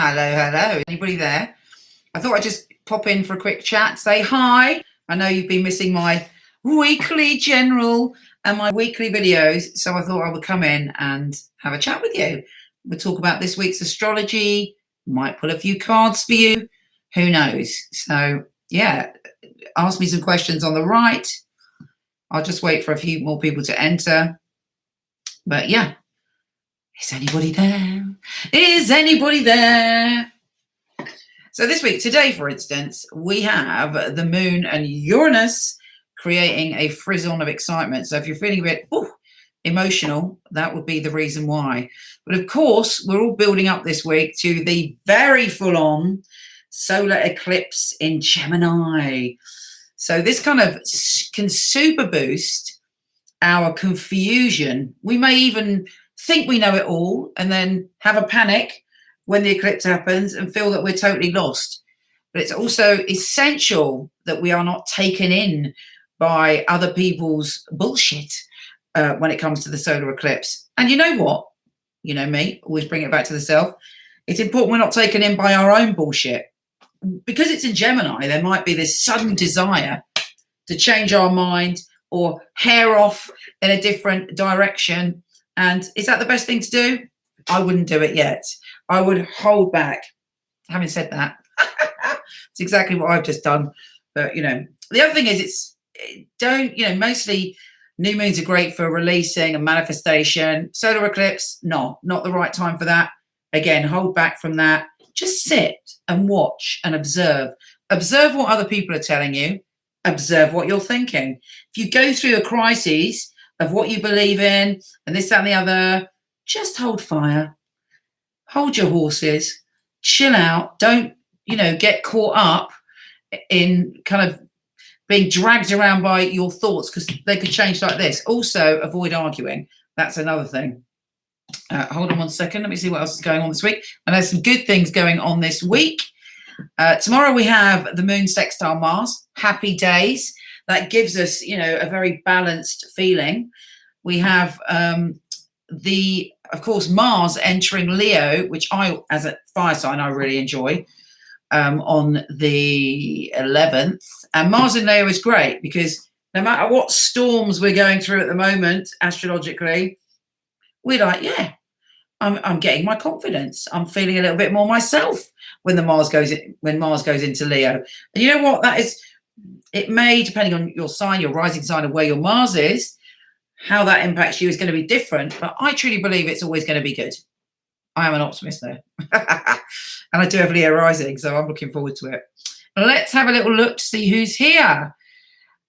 Hello, hello. Anybody there? I thought I'd just pop in for a quick chat, say hi. I know you've been missing my weekly general and my weekly videos, so I thought I would come in and have a chat with you. We'll talk about this week's astrology, might pull a few cards for you, who knows? So, yeah, ask me some questions on the right. I'll just wait for a few more people to enter. But yeah, is anybody there? Is anybody there? So this week, today, for instance, we have the moon and Uranus creating a frisson of excitement. So if you're feeling a bit emotional, that would be the reason why. But of course, we're all building up this week to the very full-on solar eclipse in Gemini. So this kind of can super boost our confusion. We may even think we know it all and then have a panic when the eclipse happens and feel that we're totally lost. But it's also essential that we are not taken in by other people's bullshit when it comes to the solar eclipse. And you know what? You know me, always bring it back to the self. It's important we're not taken in by our own bullshit. Because it's in Gemini, there might be this sudden desire to change our mind or hair off in a different direction. And is that the best thing to do? I wouldn't do it yet. I would hold back. Having said that, it's exactly what I've just done. But, you know, the other thing is mostly new moons are great for releasing and manifestation. Solar eclipse, no, not the right time for that. Again, hold back from that. Just sit and watch and observe. Observe what other people are telling you. Observe what you're thinking. If you go through a crisis of what you believe in and this, that, and the other, just hold fire. Hold your horses. Chill out. Don't, get caught up in kind of being dragged around by your thoughts because they could change like this. Also, avoid arguing. That's another thing. Hold on 1 second. Let me see what else is going on this week. And there's some good things going on this week. Tomorrow we have the moon sextile Mars. Happy days. That gives us, a very balanced feeling. We have of course, Mars entering Leo, which I, as a fire sign, I really enjoy, on the 11th. And Mars in Leo is great because no matter what storms we're going through at the moment, astrologically, we're like, yeah, I'm getting my confidence. I'm feeling a little bit more myself when Mars goes into Leo. And you know what? That is, it may, depending on your sign, your rising sign, and where your Mars is, how that impacts you is going to be different. But I truly believe it's always going to be good. I am an optimist there. And I do have Leo rising, so I'm looking forward to it. Let's have a little look to see who's here.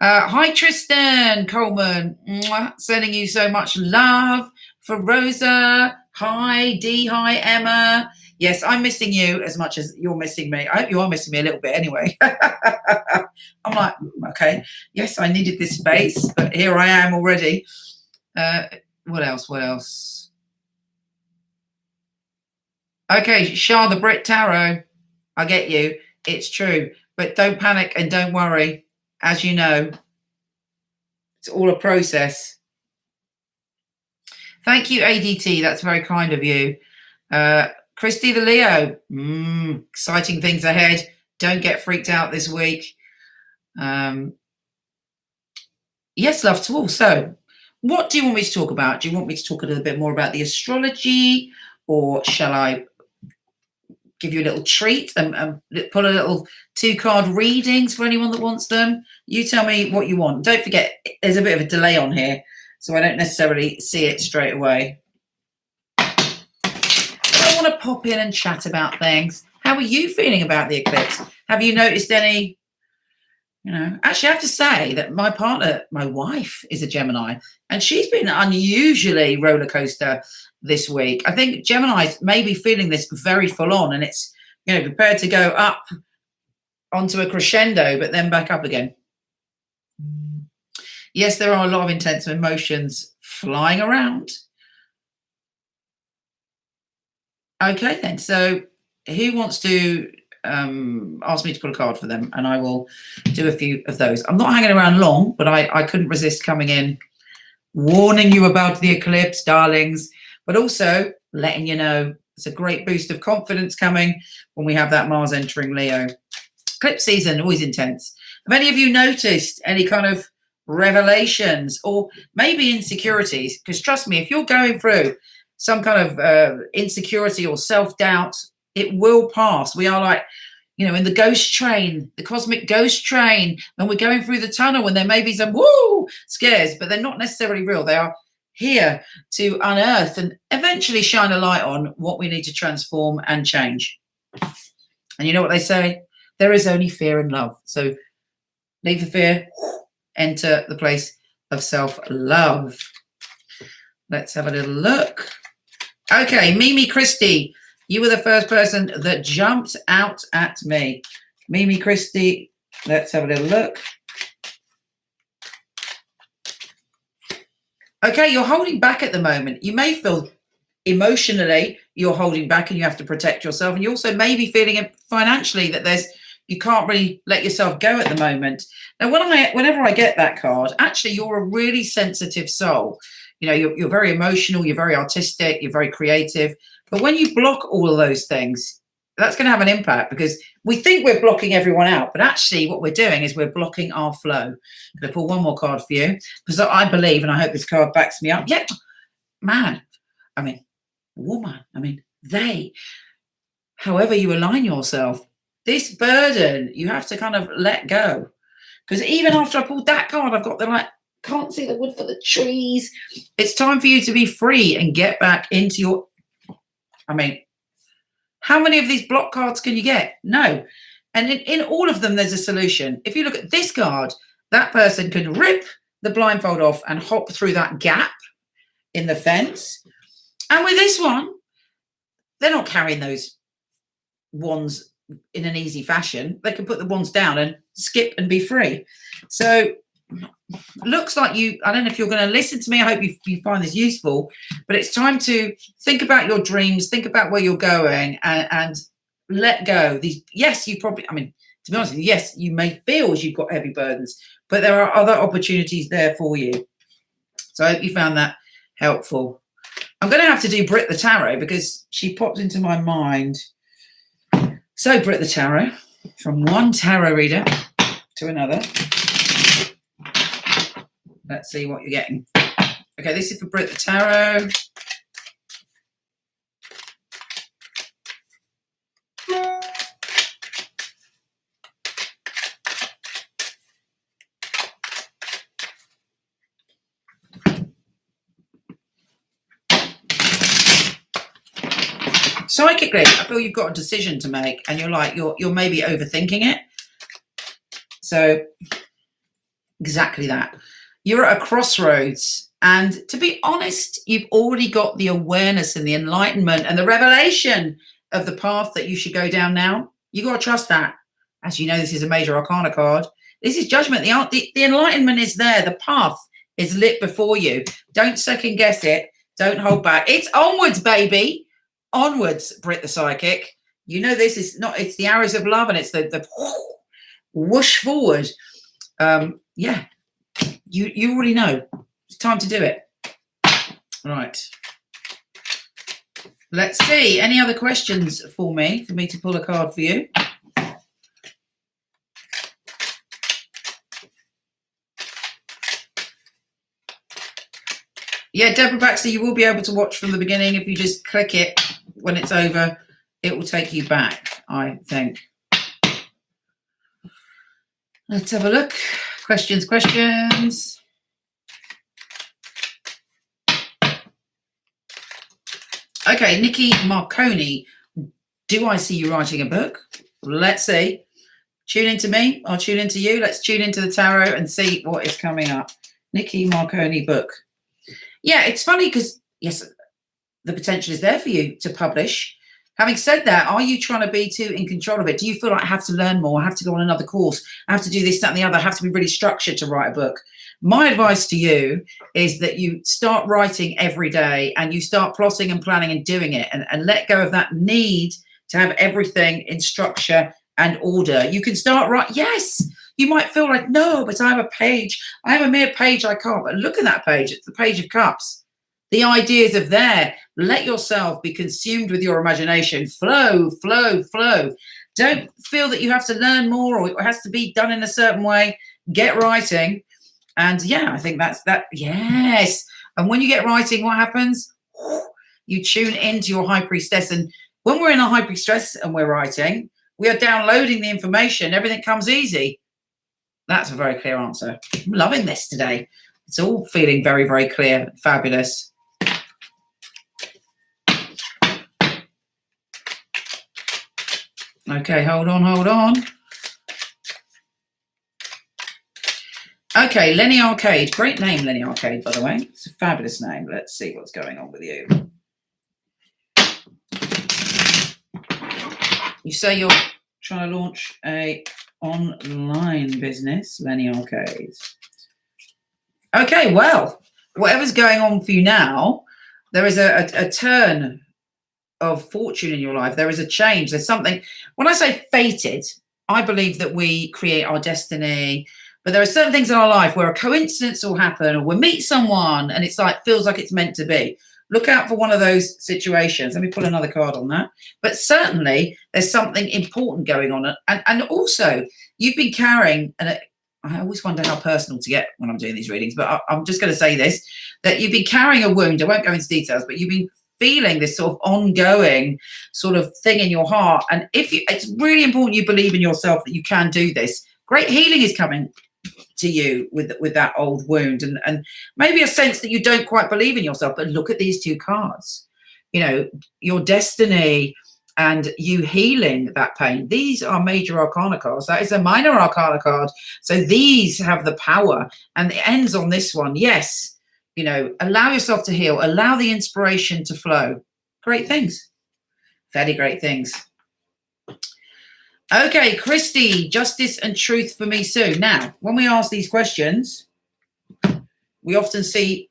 Hi, Tristan Coleman. Mwah. Sending you so much love. For Rosa. Hi, Dee. Hi, Emma. Yes, I'm missing you as much as you're missing me. I hope you are missing me a little bit anyway. I'm like, okay, yes, I needed this space, but here I am already. What else? Okay, Shah the Brit Tarot. I get you. It's true. But don't panic and don't worry. As you know, it's all a process. Thank you, ADT. That's very kind of you. Christy the Leo. Exciting things ahead. Don't get freaked out this week. Yes, love to all. So, what do you want me to talk about? Do you want me to talk a little bit more about the astrology, or shall I give you a little treat and put a little 2-card readings for anyone that wants them? You tell me what you want. Don't forget, there's a bit of a delay on here, so I don't necessarily see it straight away. I want to pop in and chat about things. How are you feeling about the eclipse? Have you noticed any? Actually, I have to say that my partner, my wife, is a Gemini, and she's been unusually roller coaster this week. I think Gemini's may be feeling this very full on, and it's, prepared to go up onto a crescendo, but then back up again. Yes, there are a lot of intense emotions flying around. Okay, then. So who wants to ask me to pull a card for them, and I will do a few of those. I'm not hanging around long, but I couldn't resist coming in, warning you about the eclipse, darlings, but also letting you know It's a great boost of confidence coming when we have that Mars entering Leo. Eclipse season, always intense. Have any of you noticed any kind of revelations or maybe insecurities? Because trust me, if you're going through some kind of insecurity or self-doubt, it will pass. We are like, in the ghost train, the cosmic ghost train, and we're going through the tunnel, and there may be some woo scares, but they're not necessarily real. They are here to unearth and eventually shine a light on what we need to transform and change. And you know what they say? There is only fear and love. So leave the fear, enter the place of self-love. Let's have a little look. Okay, Mimi Christie. You were the first person that jumped out at me. Mimi Christie, let's have a little look. Okay, you're holding back at the moment. You may feel emotionally you're holding back and you have to protect yourself. And you also may be feeling financially that you can't really let yourself go at the moment. Now, whenever I get that card, actually, you're a really sensitive soul. You're very emotional, you're very artistic, you're very creative. But when you block all of those things, that's going to have an impact because we think we're blocking everyone out. But actually, what we're doing is we're blocking our flow. I'm going to pull one more card for you because I believe, and I hope this card backs me up. Yeah, man. Woman. They. However you align yourself, this burden, you have to kind of let go. Because even after I pulled that card, I've got the can't see the wood for the trees. It's time for you to be free and get back into your... how many of these block cards can you get? No. And in all of them, there's a solution. If you look at this card, that person can rip the blindfold off and hop through that gap in the fence. And with this one, they're not carrying those wands in an easy fashion. They can put the wands down and skip and be free. So looks like I don't know if you're going to listen to me. I hope you find this useful, but it's time to think about your dreams, think about where you're going and let go. Yes, you probably, to be honest with you, yes, you may feel as you've got heavy burdens, but there are other opportunities there for you. So I hope you found that helpful. I'm going to have to do Brit the Tarot because she popped into my mind. So Brit the Tarot, from one tarot reader to another. Let's see what you're getting. Okay, this is for Brit the Tarot. Psychically, I feel you've got a decision to make and you're maybe overthinking it. So exactly that. You're at a crossroads, and to be honest, you've already got the awareness and the enlightenment and the revelation of the path that you should go down now. You got to trust that. As you know, this is a major arcana card. This is judgment. The enlightenment is there. The path is lit before you. Don't second guess it. Don't hold back. It's onwards, baby. Onwards, Brit the Psychic. You know this is not, it's the arrows of love and it's the whoosh forward. Yeah. You already know. It's time to do it. Right. Let's see. Any other questions for me to pull a card for you? Yeah, Deborah Baxter, you will be able to watch from the beginning. If you just click it when it's over, it will take you back, I think. Let's have a look. Questions. Okay, Nikki Marconi, do I see you writing a book? Let's see. Tune into me, I'll tune into you. Let's tune into the tarot and see what is coming up. Nikki Marconi book. Yeah, it's funny because, yes, the potential is there for you to publish. Having said that, are you trying to be too in control of it? Do you feel like I have to learn more? I have to go on another course. I have to do this, that, and the other. I have to be really structured to write a book. My advice to you is that you start writing every day and you start plotting and planning and doing it and let go of that need to have everything in structure and order. You can start right. Yes, you might feel like, no, but I have a page. I have a mere page. I can't. But look at that page. It's the Page of Cups. The ideas are there. Let yourself be consumed with your imagination. Flow, flow, flow. Don't feel that you have to learn more or it has to be done in a certain way. Get writing. And yeah, I think that's that. Yes. And when you get writing, what happens? You tune into your high priestess. And when we're in a high priestess and we're writing, we are downloading the information. Everything comes easy. That's a very clear answer. I'm loving this today. It's all feeling very, very clear. Fabulous. Okay, hold on. Okay, Lenny Arcade. Great name, Lenny Arcade, by the way. It's a fabulous name. Let's see what's going on with you. You say you're trying to launch a online business, Lenny Arcade. Okay, well, whatever's going on for you now, there is a turn of fortune in your life. There is a change. There's something. When I say fated, I believe that we create our destiny, but there are certain things in our life where a coincidence will happen or we'll meet someone and it's like, feels like it's meant to be. Look out for one of those situations. Let me pull another card on that. But certainly there's something important going on. And also you've been carrying, and I always wonder how personal to get when I'm doing these readings, but I'm just going to say this, that you've been carrying a wound. I won't go into details, but you've been feeling this sort of ongoing sort of thing in your heart. And it's really important you believe in yourself that you can do this. Great healing is coming to you with that old wound, and maybe a sense that you don't quite believe in yourself. But look at these two cards, you know, your destiny and you healing that pain. These are major arcana cards. That is a minor arcana card. So these have the power, and it ends on this one. Yes. You know, allow yourself to heal, allow the inspiration to flow. Great things. Very great things. Okay, Christy, justice and truth for me soon. Now, when we ask these questions, we often see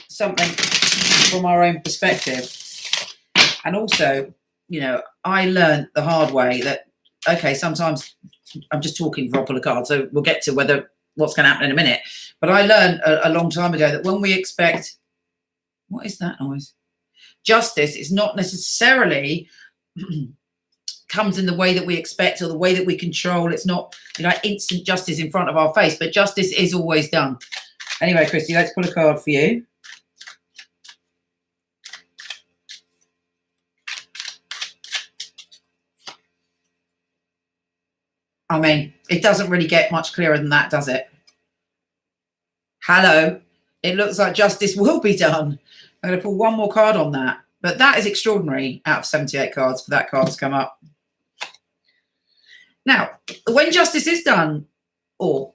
something from our own perspective. And also, you know, I learned the hard way that, okay, sometimes I'm just talking for a pull of cards, so we'll get to what's going to happen in a minute. But I learned a long time ago that when we expect, what is that noise? Justice is not necessarily comes in the way that we expect or the way that we control. It's not, you know, instant justice in front of our face, but justice is always done. Anyway, Christy, let's pull a card for you. I mean, it doesn't really get much clearer than that, does it? Hello. It looks like justice will be done. I'm going to pull one more card on that. But that is extraordinary out of 78 cards for that card to come up. Now, when justice is done, or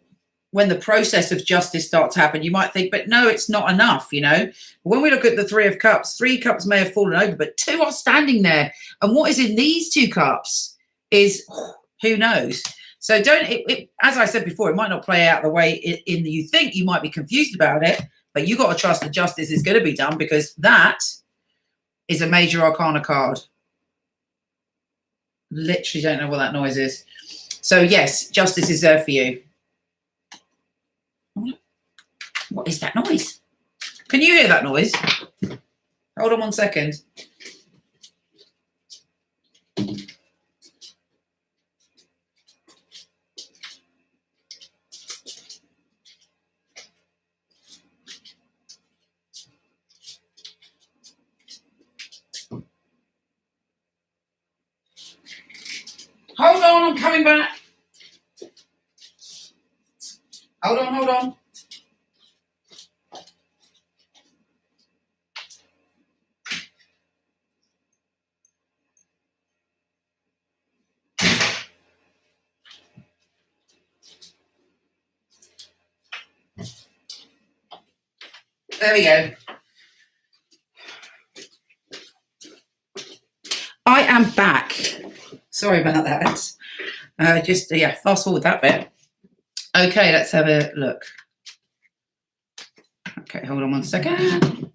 when the process of justice starts to happen, you might think, but no, it's not enough, you know. When we look at the Three of Cups, 3 cups may have fallen over, but 2 are standing there. And what is in these 2 cups is, who knows? So don't, as I said before, it might not play out the way you think. You might be confused about it, but you got to trust that justice is going to be done, because that is a major arcana card. Literally don't know what that noise is. So yes, justice is there for you. What is that noise? Can you hear that noise? Hold on one second. Hold on, I'm coming back. Hold on. There we go. I am back. Sorry about that. Fast forward that bit. Okay, let's have a look. Okay, hold on one second.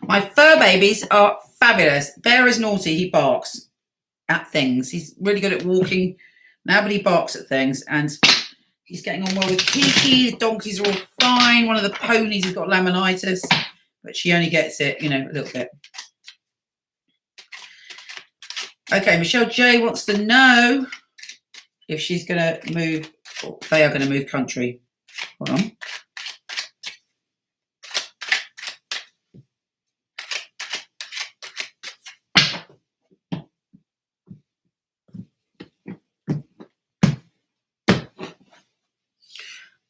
My fur babies are fabulous. Bear is naughty, he barks. at things. He's really good at walking now, but he barks at things. And he's getting on well with Kiki. The donkeys are all fine. One of the ponies has got laminitis, but she only gets it, you know, a little bit. Okay, Michelle J wants to know if she's going to move, or they are going to move country. Hold on.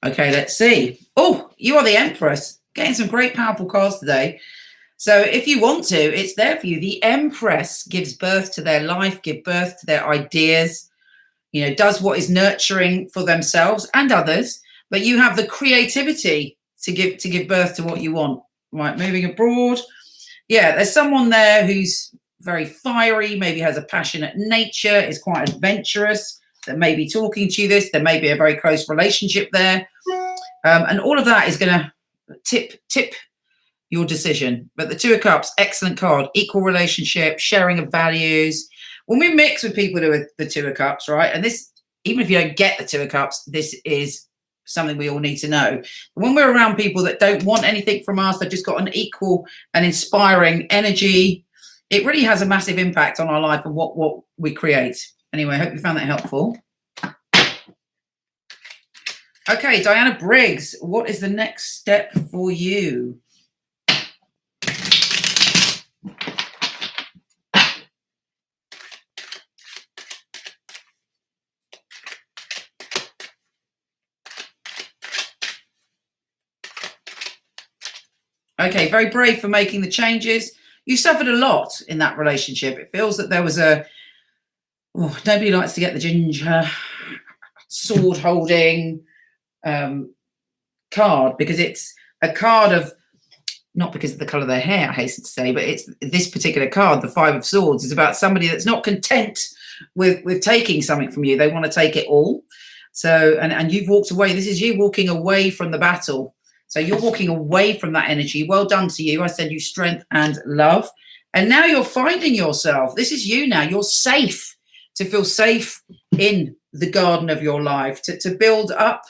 Okay, let's see. Oh, you are the Empress. Getting some great, powerful cards today. So if you want to, it's there for you. The Empress gives birth to their life, give birth to their ideas, you know, does what is nurturing for themselves and others. But you have the creativity to give birth to what you want. Right, moving abroad. Yeah, there's someone there who's very fiery, maybe has a passionate nature, is quite adventurous, that may be talking to you this. There may be a very close relationship there. And all of that is going to tip your decision. But the Two of Cups, excellent card. Equal relationship, sharing of values. When we mix with people with the Two of Cups, right, and this, even if you don't get the Two of Cups, this is something we all need to know. When we're around people that don't want anything from us, they've just got an equal and inspiring energy, it really has a massive impact on our life and what we create. Anyway, I hope you found that helpful. Okay, Diana Briggs, what is the next step for you? Okay, very brave for making the changes. You suffered a lot in that relationship. It feels that there was nobody likes to get the ginger sword holding card, because it's a card of, not because of the colour of their hair, I hasten to say, but it's this particular card, the Five of Swords, is about somebody that's not content with taking something from you. They want to take it all. So, and you've walked away. This is you walking away from the battle. So you're walking away from that energy. Well done to you. I send you strength and love. And now you're finding yourself. This is you now. You're safe, to feel safe in the garden of your life, to build up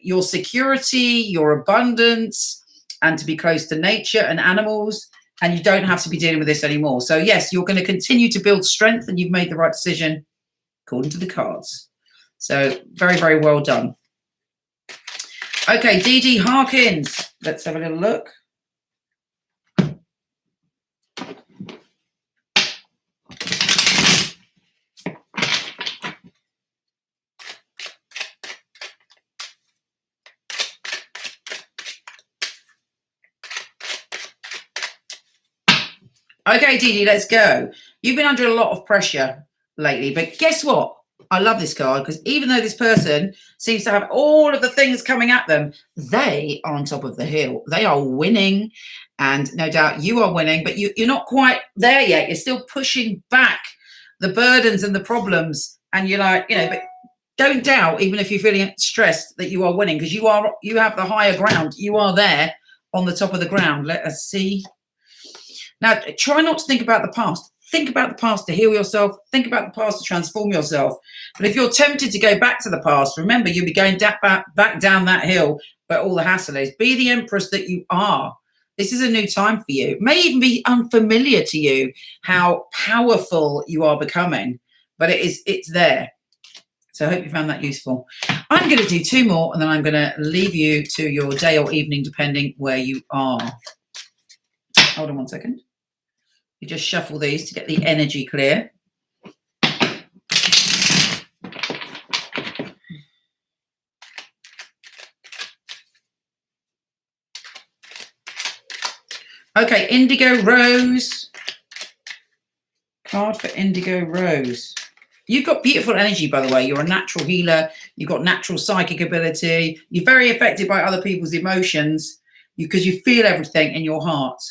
your security, your abundance, and to be close to nature and animals. And you don't have to be dealing with this anymore. So yes, you're going to continue to build strength, and you've made the right decision according to the cards. So very, very well done. Okay, Dee Dee Harkins. Let's have a little look. Okay, Dee Dee, let's go. You've been under a lot of pressure lately, but guess what? I love this card, because even though this person seems to have all of the things coming at them, they are on top of the hill. They are winning, and no doubt you are winning, but you're not quite there yet. You're still pushing back the burdens and the problems, and you're like, but don't doubt, even if you're feeling stressed, that you are winning, because you have the higher ground. You are there on the top of the ground. Let us see. Now, try not to think about the past. Think about the past to heal yourself. Think about the past to transform yourself. But if you're tempted to go back to the past, remember, you'll be going back down that hill where all the hassle is. Be the Empress that you are. This is a new time for you. It may even be unfamiliar to you how powerful you are becoming, but it's there. So I hope you found that useful. I'm going to do two more, and then I'm going to leave you to your day or evening, depending where you are. Hold on one second. You just shuffle these to get the energy clear. Okay, Indigo Rose. Card for Indigo Rose. You've got beautiful energy, by the way. You're a natural healer. You've got natural psychic ability. You're very affected by other people's emotions because you feel everything in your heart.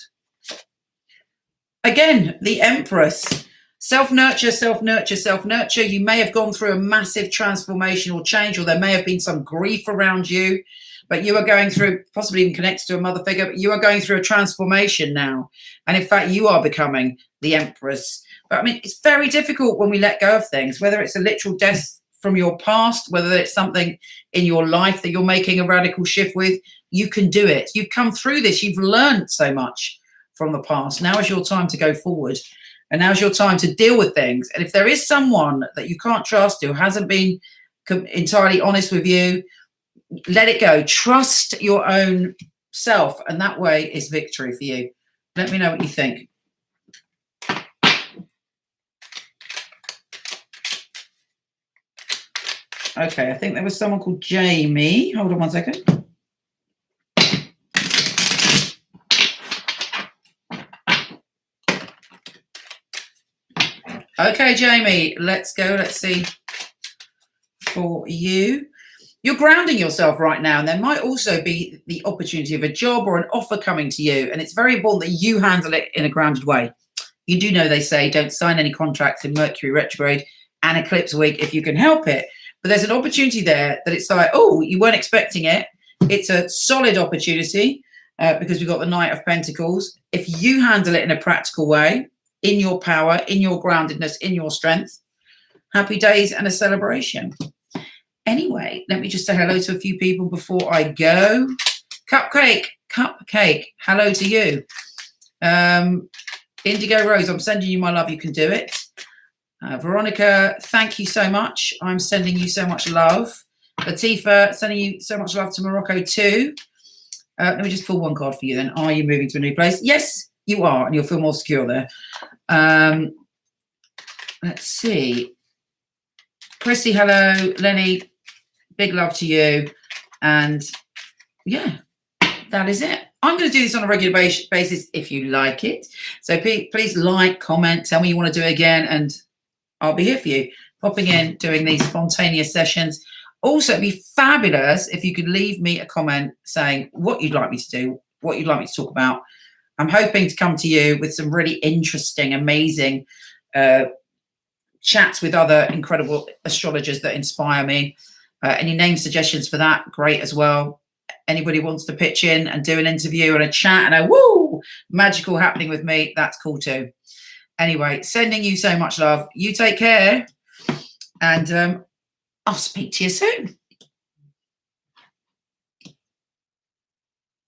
Again, the Empress. Self-nurture, self-nurture, self-nurture. You may have gone through a massive transformational change, or there may have been some grief around you, but you are going through, possibly even connected to a mother figure, but you are going through a transformation now. And in fact, you are becoming the Empress. But I mean, it's very difficult when we let go of things, whether it's a literal death from your past, whether it's something in your life that you're making a radical shift with. You can do it. You've come through this. You've learned so much from the past. Now is your time to go forward. And now's your time to deal with things. And if there is someone that you can't trust who hasn't been entirely honest with you, let it go. Trust your own self. And that way is victory for you. Let me know what you think. Okay, I think there was someone called Jamie. Hold on one second. Okay, Jamie, let's go. Let's see for you. You're grounding yourself right now, and there might also be the opportunity of a job or an offer coming to you, and it's very important that you handle it in a grounded way. You do know they say don't sign any contracts in Mercury retrograde and eclipse week if you can help it. But there's an opportunity there that it's like, oh, you weren't expecting it. It's a solid opportunity because we've got the Knight of Pentacles. If you handle it in a practical way, in your power, in your groundedness, in your strength, happy days and a celebration. Anyway, let me just say hello to a few people before I go. Cupcake, hello to you. Indigo Rose, I'm sending you my love. You can do it. Veronica, thank you so much. I'm sending you so much love. Latifa, sending you so much love to Morocco too. Let me just pull one card for you then. Are you moving to a new place? Yes, you are, and you'll feel more secure there. Let's see. Chrissy, hello. Lenny, big love to you. And yeah, that is it. I'm going to do this on a regular basis if you like it. So please like, comment, tell me you want to do it again, and I'll be here for you, popping in, doing these spontaneous sessions. Also, it'd be fabulous if you could leave me a comment saying what you'd like me to do, what you'd like me to talk about. I'm hoping to come to you with some really interesting, amazing chats with other incredible astrologers that inspire me. Any name suggestions for that, great as well. Anybody wants to pitch in and do an interview and a chat and a woo magical happening with me, that's cool too. Anyway, sending you so much love. You take care, and I'll speak to you soon.